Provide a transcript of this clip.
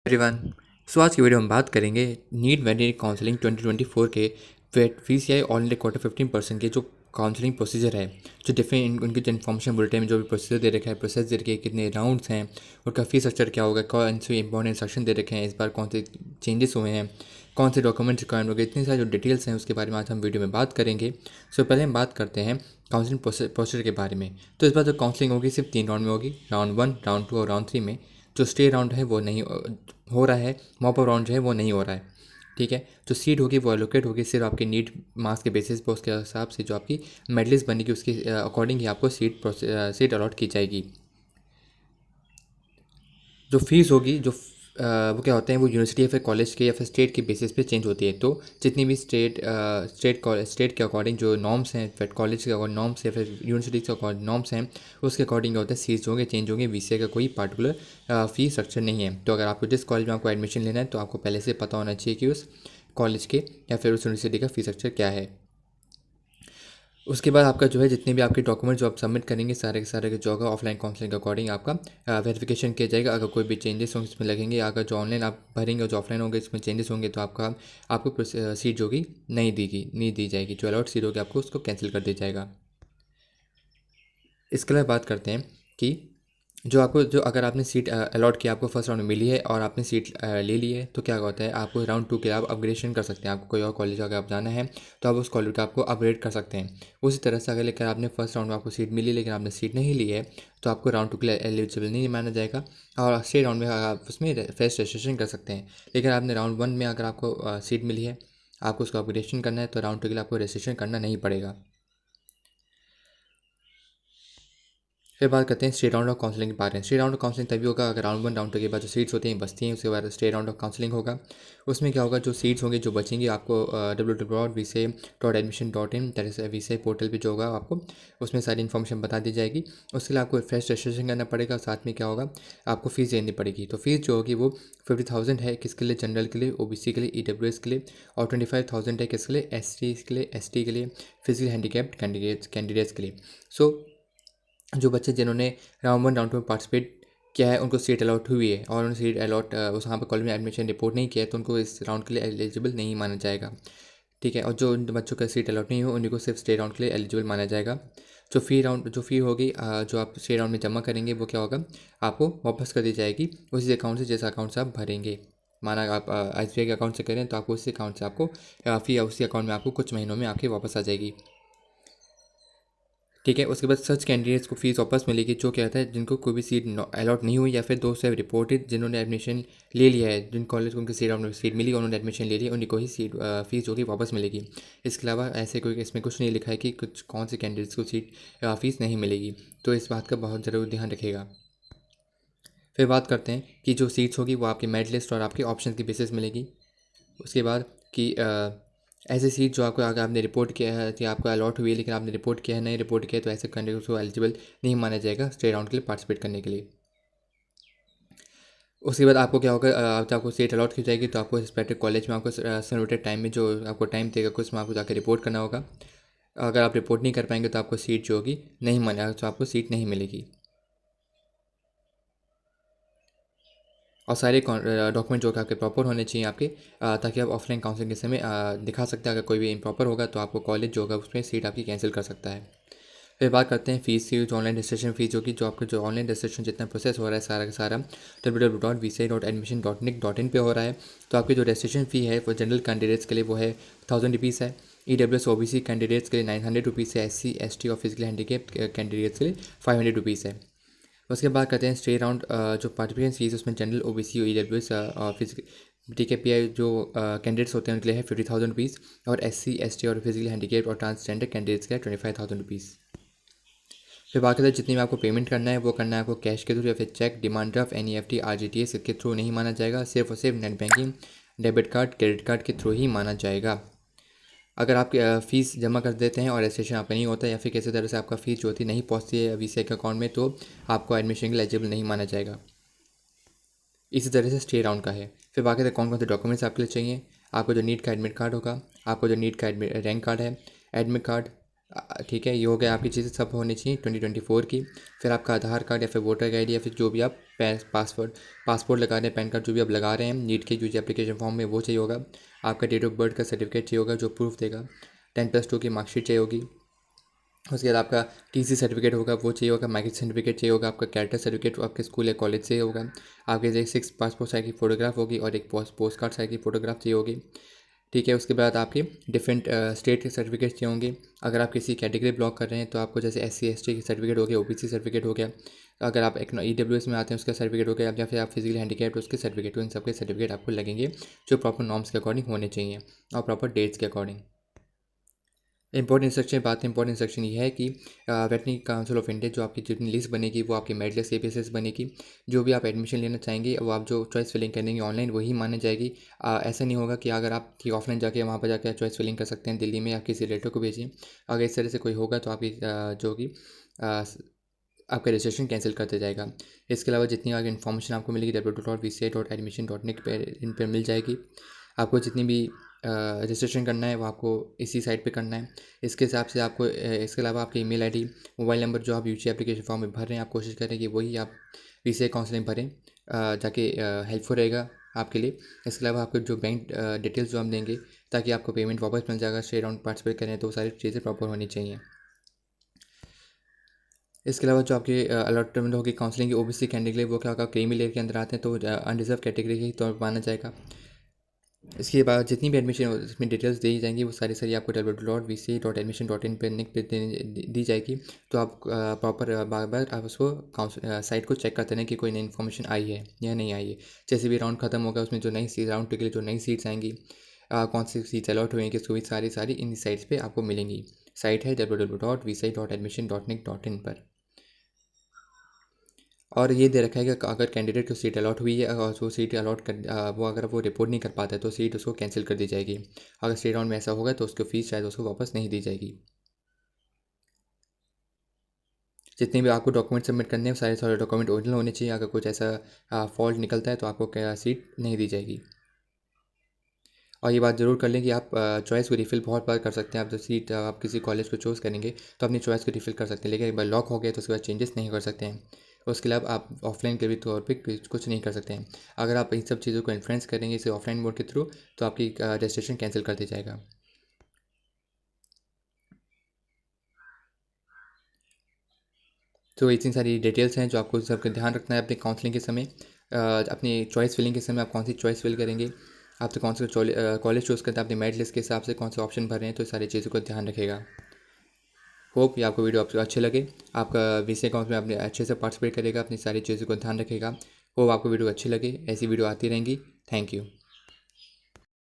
Everyone. आज की video में बात करेंगे नीट वेटरनरी काउंसलिंग 2024 के VCI ऑल इंडिया क्वार्टर 15% के जो काउंसलिंग प्रोसीजर है, जो डिफरेंट उनकी जो इन्फॉर्मेशन बुलेटिन में जो भी प्रोसीजर दे रखा है, प्रोसेस दे रखे हैं, कितने राउंड्स हैं, उनका फीस स्ट्रक्चर क्या होगा, कौन से इंपॉर्टेंट इंस्ट्रक्शन दे रखे हैं, इस बार कौन से चेंजेस हुए हैं, कौन से डॉक्यूमेंट्स रिक्वायरमेंट होंगे, इतनी सारी जो डिटेल्स हैं उसके बारे में आज हम वीडियो में बात करेंगे। पहले हम बात करते हैं काउंसलिंग प्रोसीजर के बारे में। तो इस बार जो काउंसलिंग होगी सिर्फ 3 राउंड में होगी, राउंड 1, राउंड 2 और राउंड 3 में। जो स्टे राउंड है वो नहीं हो रहा है, मॉप अप राउंड जो है वो नहीं हो रहा है। ठीक है, जो सीट होगी वो एलोकेट होगी सिर्फ आपकी नीट मार्क्स के बेसिस पर, उसके हिसाब से जो आपकी मेडल लिस्ट बनेगी उसके अकॉर्डिंग ही आपको सीट अलॉट की जाएगी। जो फीस होगी वो क्या होते हैं, वो यूनिवर्सिटी या फिर कॉलेज के या फिर स्टेट के बेसिस पे चेंज होती है। तो जितनी भी स्टेट के अकॉर्डिंग जो नॉर्म्स हैं, फिर कॉलेज के अकॉर्डिंग नॉर्म्स या फिर यूनिवर्सिटी के अकॉर्डिंग नॉर्म्स हैं, उसके अकॉर्डिंग क्या होता है, सीट्स होंगे, चेंज होंगे। VCI का कोई पार्टिकुलर फीस स्ट्रक्चर नहीं है। तो अगर आपको जिस कॉलेज में आपको एडमिशन लेना है तो आपको पहले से पता होना चाहिए कि उस कॉलेज के या फिर उस यूनिवर्सिटी का फीस स्ट्रक्चर क्या है। उसके बाद आपका जो है जितने भी आपके डॉक्यूमेंट जो आप सबमिट करेंगे सारे के सारे जो होगा ऑफलाइन काउंसलिंग के अकॉर्डिंग आपका वेरिफिकेशन किया जाएगा। अगर कोई भी चेंजेस होंगे इसमें लगेंगे, अगर जो ऑनलाइन आप भरेंगे और जो ऑफलाइन होंगे इसमें चेंजेस होंगे तो आपको सीट जो होगी नहीं दी जाएगी। जो अलॉट सीट होगी आपको उसको कैंसिल कर दिया जाएगा। इसके अलावा बात करते हैं कि जो अगर आपने सीट अलॉट किया, आपको फर्स्ट राउंड में मिली है और आपने सीट ले ली है, तो क्या होता है, आपको राउंड 2 के लिए आप अपग्रेडेशन कर सकते हैं। आपको कोई और कॉलेज अगर आप जाना है तो आप उस कॉलेज का आपको अपग्रेड कर सकते हैं। उसी तरह से अगर लेकर आपने फर्स्ट राउंड में आपको सीट मिली लेकिन आपने सीट नहीं ली है तो आपको राउंड 2 के लिए एलिजिबल नहीं माना जाएगा और स्टे राउंड में आप उसमें फेस्ट रजिस्ट्रेशन कर सकते हैं। लेकिन आपने राउंड 1 में अगर आपको सीट मिली है, आपको उसका अपग्रेडेशन करना है, तो राउंड 2 के लिए आपको रजिस्ट्रेशन करना नहीं पड़ेगा। फिर बात करते हैं स्टेट राउंड ऑफ काउंसलिंग के बारे में। स्टेट राउंड ऑफ काउंसलिंग तभी होगा अगर राउंड 1 राउंड 2 के बाद जो सीट्स होती हैं बचती हैं, उसके बाद स्टेट राउंड ऑफ काउंसलिंग होगा। उसमें क्या होगा, जो सीट्स होंगी जो बचेंगी आपको www.vci.admission.in तरह से VCI पोर्टल पे जो होगा आपको उसमें सारी इन्फॉर्मेशन बता दी जाएगी। उसके लिए आपको फ्रेश रजिस्ट्रेशन करना पड़ेगा, साथ में क्या होगा, आपको फ़ीस देनी पड़ेगी। तो फीस जो होगी वो 50,000 है, किसके लिए, जनरल के लिए, OBC के लिए, EWS के लिए, और 25,000 है किसके लिए, SC के लिए, ST के लिए, फिजिकल हैंडीकैप्ड कैंडिडेट्स के लिए। सो जो बच्चे जिन्होंने राउंड 1 राउंड 2 में पार्टिसिपेट किया है उनको सीट अलॉट हुई है और उन्होंने सीट अलॉट उस वहाँ पर कॉलेज में एडमिशन रिपोर्ट नहीं किया है तो उनको इस राउंड के लिए एलिजिबल नहीं माना जाएगा। ठीक है, और जो उन बच्चों का सीट अलॉट नहीं हो उनको सिर्फ स्टेट राउंड के लिए एलिजिबल माना जाएगा। जो फ़ी होगी जो आप स्टेट राउंड में जमा करेंगे वो क्या होगा, आपको वापस कर दी जाएगी उसी अकाउंट से जैसा अकाउंट से आप भरेंगे। माना आप SBI के अकाउंट से करें तो आपको उसी अकाउंट से आपको फ़ी उसी अकाउंट में आपको कुछ महीनों में आपके वापस आ जाएगी। ठीक है, उसके बाद सच कैंडिडेट्स को फीस वापस मिलेगी जो क्या होता है, जिनको कोई भी सीट अलॉट नहीं हुई या फिर दोस्त हैव रिपोर्टेड जिन्होंने एडमिशन ले लिया है, जिन कॉलेज को उनकी सीट राउंड में सीट मिली उन्होंने एडमिशन ले लिया, उन्हीं को ही सीट फीस होगी वापस मिलेगी। इसके अलावा ऐसे कोई इसमें कुछ नहीं लिखा है कि कुछ कौन से कैंडिडेट्स को सीट फीस नहीं मिलेगी। तो इस बात का बहुत ज़रूर ध्यान रखिएगा। फिर बात करते हैं कि जो सीट्स होगी वो आपकी मेरिट लिस्ट और आपके ऑप्शन की बेसिस मिलेगी। उसके बाद कि ऐसे सीट जो आपको अगर आपने रिपोर्ट किया है कि आपको अलॉट हुई है लेकिन आपने रिपोर्ट किया है, नहीं रिपोर्ट किया है, तो ऐसे कैंडिडेट्स को एलिजिबल नहीं माना जाएगा स्टेट राउंड के लिए पार्टिसिपेट करने के लिए। उसके बाद आपको क्या होगा, जब आपको सीट अलॉट की जाएगी तो आपको रिस्पेक्टिव कॉलेज में आपको सर्टिफिकेट टाइम में जो आपको टाइम देगा कुछ में आपको जाकर रिपोर्ट करना होगा। अगर आप रिपोर्ट नहीं कर पाएंगे तो आपको सीट जो होगी नहीं माना, तो आपको सीट नहीं मिलेगी। और सारे डॉक्यूमेंट जो कि आपके प्रॉपर होने चाहिए आपके, ताकि आप ऑफलाइन काउंसलिंग के समय दिखा सकते हैं। अगर कोई भी इम्प्रॉपर होगा तो आपको कॉलेज जो होगा उसमें सीट आपकी कैंसिल कर सकता है। फिर बात करते हैं फीस की। जो ऑनलाइन रजिस्ट्रेशन फीस होगी, जो आपका जो ऑनलाइन रजिस्ट्रेशन जितना प्रोसेस हो रहा है सारा का सारा www.vci.admission.nic.in पे हो रहा है। तो आपकी जो रजिस्ट्रेशन फ़ी है वो जनरल कैंडिडेट्स के लिए वो है 1000 रुपीज़ है, EWS OBC कैंडिडेट्स के लिए 900 रुपीज़ है, SC ST और फिजिकल हैंडीकैप कैंडिडेट्स के लिए 500 रुपीज़ है। उसके बाद करते हैं स्टे राउंड जो पार्टिसिपेशन फीस उसमें जनरल OBC और EWS और फिजिकल DKPI जो कैंडिडेट्स होते हैं उनके लिए है 50,000 रुपीज़ और SC ST और फिजिकल हैंडीकैप और ट्रांसजेंडर कैंडिडेट्स के लिए 25,000 रुपीज़। फिर बाकी है जितनी भी आपको पेमेंट करना है वो करना है आपको कैश के थ्रू या फिर cheque, demand draft, NEFT RTGS के थ्रू नहीं माना जाएगा। सिर्फ और सिर्फ net banking, debit card, credit card के थ्रू ही माना जाएगा। अगर आप फ़ीस जमा कर देते हैं और रजिस्ट्रेशन आपका नहीं होता या फिर किसी तरह से आपका फ़ीस जो होती नहीं पहुंचती है VCI के अकाउंट में तो आपको एडमिशन के लिए एलिजिबल नहीं माना जाएगा। इसी तरह से स्टे राउंड का है। फिर बाकी से कौन कौन से डॉक्यूमेंट्स आपके लिए चाहिए, आपको जो नीट का एडमिट कार्ड होगा, आपको जो नीट का रैंक कार्ड है, एडमिट कार्ड, ठीक है, ये हो गया आपकी चीज़ें सब होनी चाहिए 2024 की। फिर आपका आधार कार्ड या फिर वोटर ID या फिर जो भी आप पासपोर्ट लगा रहे हैं, पैन कार्ड जो भी आप लगा रहे हैं, नीट की जो एप्लीकेशन फॉर्म में वो चाहिए होगा। आपका डेट ऑफ बर्थ का सर्टिफिकेट चाहिए होगा जो प्रूफ देगा। 10+2 की मार्कशीट चाहिए होगी। उसके बाद आपका टीसी सर्टिफिकेट होगा वो चाहिए होगा। माइग्रेट सर्टिफिकेट चाहिए होगा। आपका कैरेक्टर सर्टिफिकेट आपके स्कूल या कॉलेज से होगा। आपके 6 पासपोर्ट साइज की फ़ोटोग्राफ होगी और एक पोस्ट कार्ड साइज की फ़ोटोग्राफ चाहिए होगी। ठीक है। उसके बाद आपके डिफरेंट स्टेट के सर्टिफिकेट चाहिए होंगे। अगर आप किसी कैटेगरी ब्लॉक कर रहे हैं तो आपको जैसे SC ST की सर्टिफिकेट हो गया, OBC सर्टिफिकेट हो गया। अगर आप एक EWS में आते हैं उसका सर्टिफिकेट हो गया, या फिर आप फिजिकली हैंडीकैप्ड उसके सर्टिफिकेट, तो इन सबके सर्टिफिकेट आपको लगेंगे जो प्रॉपर नॉर्म्स के अकॉर्डिंग होने चाहिए और प्रॉपर डेट्स के अकॉर्डिंग। इंपॉर्टेंट इंस्ट्रक्शन बात है। इंपॉर्टेंट इंस्ट्रक्शन ये है कि वेटरनरी काउंसिल ऑफ इंडिया जो आपकी जितनी लिस्ट बनेगी वो आपकी मेरिट लिस्ट के बेसिस बनेगी। जो भी आप एडमिशन लेना चाहेंगे वो आप जो चॉइस फिलिंग करेंगे ऑनलाइन वही मानी जाएगी। ऐसा नहीं होगा कि अगर आप कि ऑफलाइन जाके वहाँ पर जाकर चॉइस फिलिंग कर सकते हैं दिल्ली में, या किसी रिलेटिव को भेजिए। अगर इस तरह से कोई होगा तो आपकी जो कि आपका रजिस्ट्रेशन कैंसिल कर दिया जाएगा। इसके अलावा जितनी आगे इन्फॉर्मेशन आपको मिलेगी www.vci.admission.nic इन पर मिल जाएगी। आपको जितनी भी रजिस्ट्रेशन करना है वो आपको इसी साइट पे करना है। इसके हिसाब से आपको इसके अलावा आपकी ईमेल आईडी, मोबाइल नंबर जो आप यूजी एप्लीकेशन फॉर्म में भर रहे हैं आप कोशिश करें कि वही आप VCI काउंसलिंग भरें, ताकि हेल्पफुल रहेगा आपके लिए। इसके अलावा आपको जो बैंक डिटेल्स जो हम देंगे ताकि आपको पेमेंट वापस मिल जाएगा, शेयर राउंड पार्टिसिपेट करें तो सारी चीज़ें प्रॉपर होनी चाहिए। इसके अलावा जो आपकी अलॉटमेंट होगी काउंसलिंग की OBC कैंडिडेट के लिए, वो क्या होगा, क्रीमी लेयर के अंदर आते हैं तो अनरिजर्व कैटेगरी के तौर पर माना जाएगा। इसके बाद जितनी भी एडमिशन इसमें डिटेल्स दी जाएंगी वो सारी आपको www.vci.admission.in पर लिंक पे दी जाएगी। तो आप प्रॉपर बार बार आप उसको साइट को चेक करते रहें कि कोई नई इन्फॉर्मेशन आई है या नहीं आई है। जैसे भी राउंड खत्म होगा उसमें जो नई सीट राउंड के लिए जो नई सीट्स आएंगी, कौन सी सीट्स अलॉट हुई किसको भी सारी इन साइट्स पे आपको मिलेंगी। साइट है www.vci.admission.nic.in पर। और ये दे रखा है कि अगर कैंडिडेट को सीट अलॉट हुई है और वो सीट अलॉट कर वो अगर वो रिपोर्ट नहीं कर पाता है तो सीट उसको कैंसिल कर दी जाएगी। अगर स्टेट राउंड में ऐसा होगा तो उसकी फ़ीस शायद उसको वापस नहीं दी जाएगी। जितने भी आपको डॉक्यूमेंट सबमिट करने हैं सारे डॉक्यूमेंट ओरिजिनल होने चाहिए। अगर कुछ ऐसा फॉल्ट निकलता है तो आपको क्या सीट नहीं दी जाएगी। और ये बात ज़रूर कर लें कि आप चॉइस को रिफ़िल बहुत बार कर सकते हैं। आप जो सीट आप किसी कॉलेज को चूज़ करेंगे तो अपनी चॉइस को रिफ़िल कर सकते हैं, लेकिन एक बार लॉक हो गया तो उसके बाद चेंजेस नहीं कर सकते हैं। उसके अलावा आप ऑफलाइन के भी तौर पे कुछ नहीं कर सकते हैं। अगर आप इन सब चीज़ों को इन्फ्लुएंस करेंगे इसे ऑफलाइन मोड के थ्रू तो आपकी रजिस्ट्रेशन कैंसिल कर दिया जाएगा। तो इतनी सारी डिटेल्स हैं जो आपको सबका ध्यान रखना है अपने काउंसलिंग के समय। अपनी चॉइस फिलिंग के समय आप कौन सी चॉइस फिल करेंगे, आप तो कौन सा कॉलेज चूज़ करते हैं, अपने मेरिट लिस्ट के हिसाब से कौन से ऑप्शन भर रहे हैं, तो सारी चीज़ों को ध्यान रखेगा। होप ये आपको वीडियो आपको अच्छे लगे। आपका VCI अकाउंट में आपने अच्छे से पार्टिसिपेट करेगा, अपनी सारी चीज़ों को ध्यान रखेगा। होप आपको वीडियो अच्छी लगे। ऐसी वीडियो आती रहेंगी। Thank you.